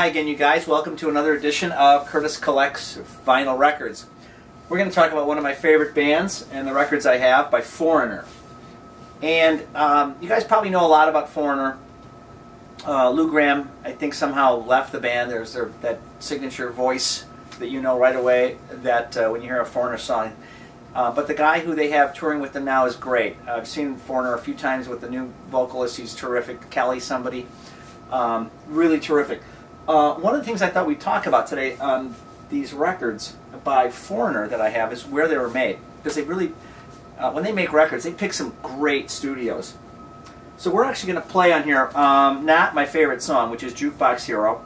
hi again, you guys. Welcome to another edition of Curtis Collects Vinyl Records. We're going to talk about one of my favorite bands and the records I have by Foreigner. And you guys probably know a lot about Foreigner. Lou Gramm, I think, somehow left the band. There's that signature voice that you know right away that when you hear a Foreigner song. But the guy who they have touring with them now is great. I've seen Foreigner a few times with the new vocalist. He's terrific. Kelly somebody. Really terrific. One of the things I thought we'd talk about today on these records by Foreigner that I have is where they were made. Because they really, when they make records, they pick some great studios. So we're actually going to play on here, not my favorite song, which is Jukebox Hero.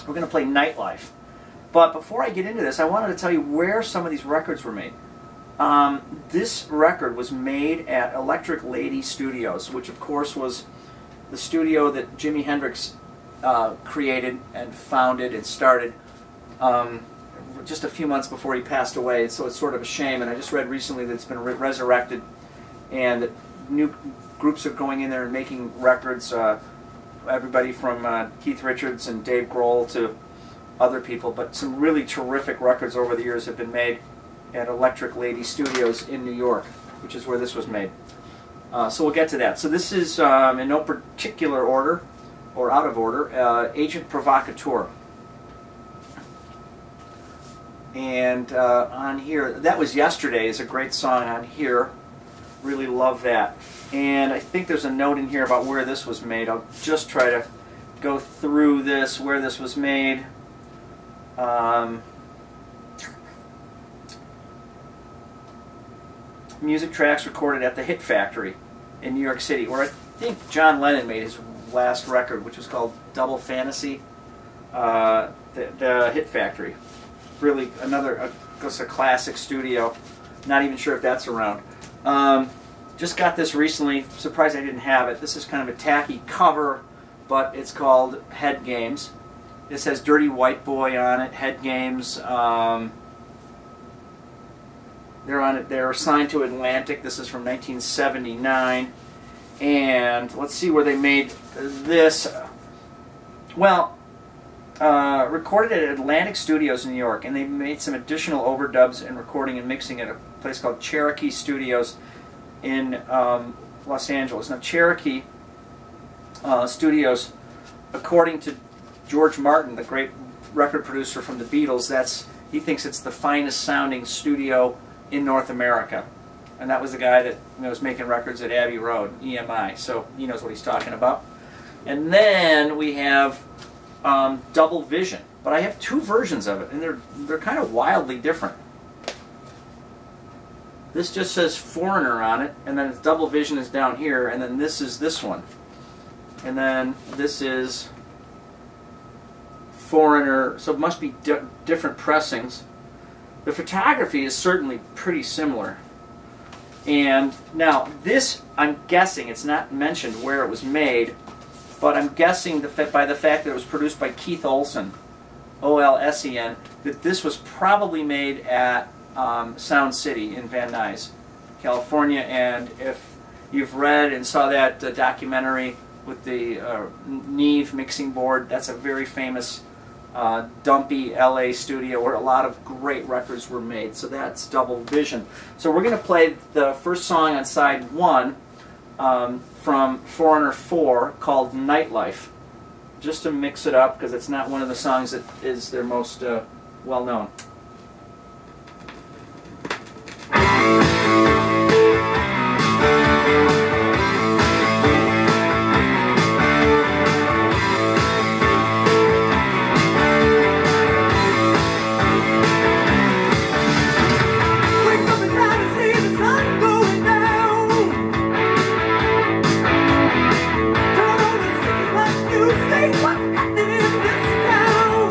We're going to play Nightlife. But before I get into this, I wanted to tell you where some of these records were made. This record was made at Electric Lady Studios, which of course was the studio that Jimi Hendrix created and founded and started just a few months before he passed away. So it's sort of a shame, and I just read recently that it's been resurrected and that new groups are going in there and making records, everybody from Keith Richards and Dave Grohl to other people, but some really terrific records over the years have been made at Electric Lady Studios in New York, which is where this was made. So we'll get to that. So this is, in no particular order, or out of order, Agent Provocateur. And on here, That Was Yesterday is a great song on here. Really love that. And I think there's a note in here about where this was made. I'll just try to go through this, where this was made. Music tracks recorded at the Hit Factory in New York City, where I think John Lennon made his last record, which was called Double Fantasy. The Hit Factory. Really another, just a classic studio. Not even sure if that's around. Just got this recently. Surprised I didn't have it. This is kind of a tacky cover, but it's called Head Games. This has Dirty White Boy on it. Head Games. They're on it. They're signed to Atlantic. This is from 1979. And let's see where they made this. Well, recorded at Atlantic Studios in New York, and they made some additional overdubs and recording and mixing at a place called Cherokee Studios in Los Angeles. Now, Cherokee Studios, according to George Martin, the great record producer from the Beatles, he thinks it's the finest sounding studio in North America. And that was the guy that was making records at Abbey Road, EMI, so he knows what he's talking about. And then we have Double Vision, but I have two versions of it, and they're kind of wildly different. This just says Foreigner on it, and then Double Vision is down here, and then this is this one. And then this is Foreigner, so it must be different pressings. The photography is certainly pretty similar. And now this, I'm guessing, it's not mentioned where it was made, but I'm guessing by the fact that it was produced by Keith Olsen, O-L-S-E-N, that this was probably made at Sound City in Van Nuys, California. And if you've read and saw that documentary with the Neve mixing board, that's a very famous dumpy LA studio where a lot of great records were made. So that's Double Vision. So we're going to play the first song on side 1 from Foreigner 4 called Nightlife, just to mix it up because it's not one of the songs that is their most well known. What's happening in this town?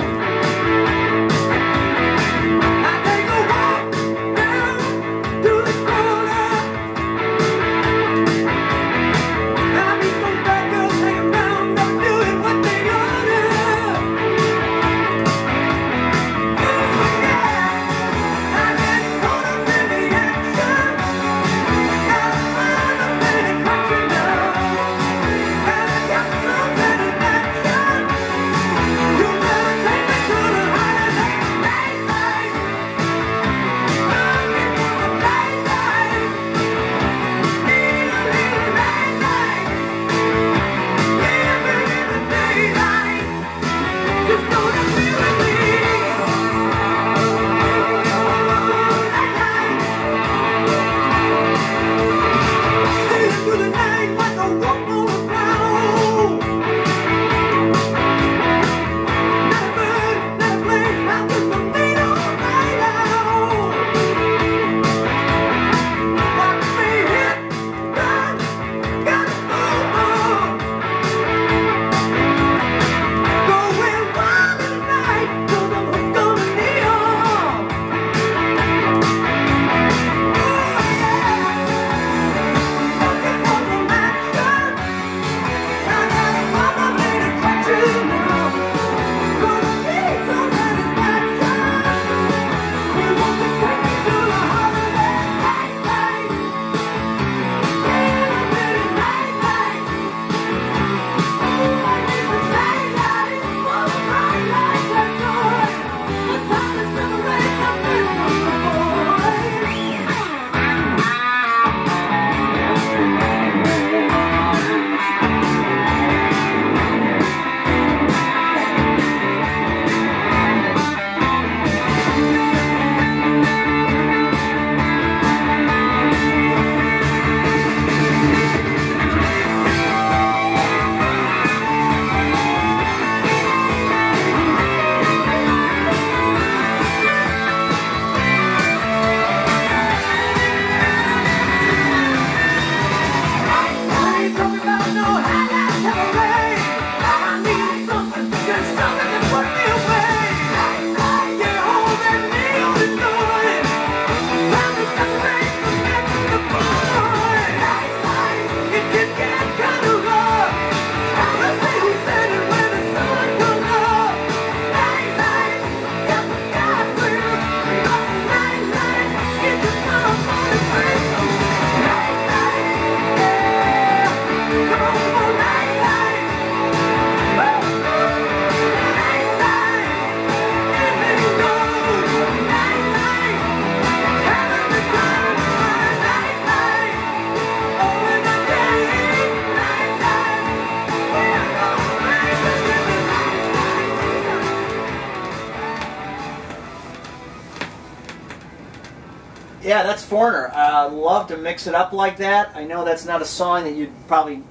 Yeah, that's Foreigner. Love to mix it up like that. I know that's not a song that you'd probably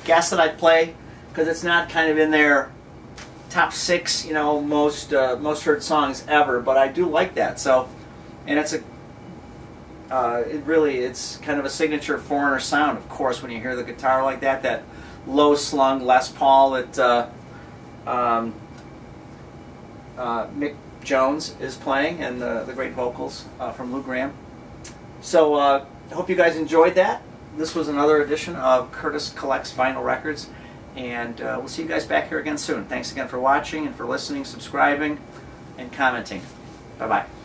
guess that I'd play, because it's not kind of in their top 6, you know, most heard songs ever. But I do like that. So, and it's it's kind of a signature Foreigner sound. Of course, when you hear the guitar like that, that low slung Les Paul that Mick Jones is playing, and the great vocals from Lou Gramm. So I hope you guys enjoyed that. This was another edition of Curtis Collects Vinyl Records, and we'll see you guys back here again soon. Thanks again for watching and for listening, subscribing, and commenting. Bye-bye.